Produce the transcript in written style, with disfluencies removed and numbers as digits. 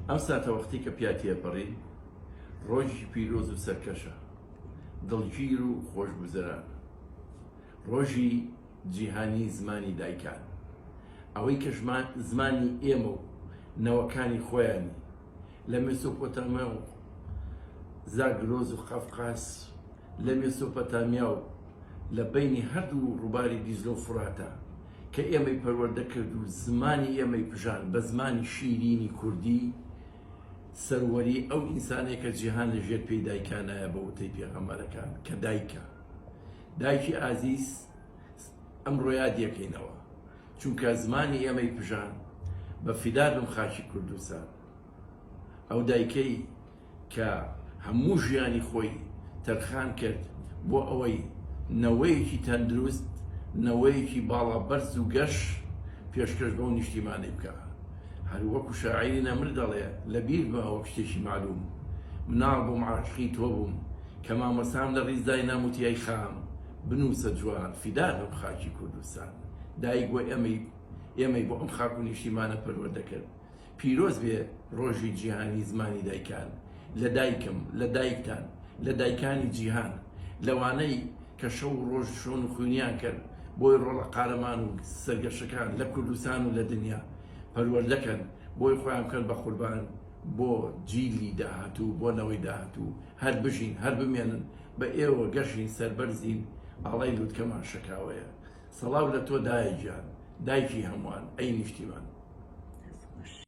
ئەم ساتە وەختی کە پیاتیە پەڕی ڕۆژی پیرۆز و سەرکەشە دڵگیر و خۆشگوزەران ڕۆژی جیهانی زمانی دایکان ئەوەی کە زمانی ئێمە و نەوەکانی خۆیانی لە مێسۆپۆتامیا و زاگرۆز و قەفقاس لە مێسۆپۆتامیا و لە بینی هەردوو ڕووباری دیزلە و فراتە کە ئێمەی پەروەردە کرد و زمانی ئێمەی پژان بە زمانی شیرینی کوردی سەروەری ئەو ئینسانێک کە جیهان لەژێر پێی دایکانایە بە وتەی پێغەمبەرەکان کە دایکە دایکی ئازیز ئەمڕۆ یادیەکەینەوە چونکە زمانی ئێمەی پژان بە فیدار بم خاکی کوردستان ئەو دایکەی کە هەموو ژیانی خۆی تەرخان کرد بۆ ئەوەی نەوەیەکی تەندروست نەوەیەکی باڵا بەرز و گەش پێشکەش بەو نیشتیمانەی بکە هەر وەکو شاعیری نەمر دەڵێ لەبیر بە ئەوە شتێکی معلوم مناڵ بووم عاشقی تۆ بووم کە مامەسام لە ڕیزدای ناموتیای خام بنووسە جوان فیدار بم خاکی کوردستان دایک بۆ ئێمەی بۆ ئەم خاک و نیشتیمانە پەروەردە کرد پیرۆز بێ ڕۆژی جیهانی زمانی دایکان لە دایکم لە دایکتان لە دایکانی جیهان لەوانەی کە شەو و ڕۆژ شۆن و خوێنیان کرد بۆی ڕۆڵە قارەمان و سەرگەشەکان لە کوردستان و لە دنیا پەروەردەکەن بۆی خۆیان بکەن بە قوربان بۆ جیلی داهاتوو بۆ نەوەی داهاتوو هەر بژین هەر بمێنن بە ئێوە گەشین سەربەرزین ئاڵای لووتکەمان شەکاوەیە سەڵاو لە تۆ دایک گیان دایکی هەمووان ئەی نیشتیمان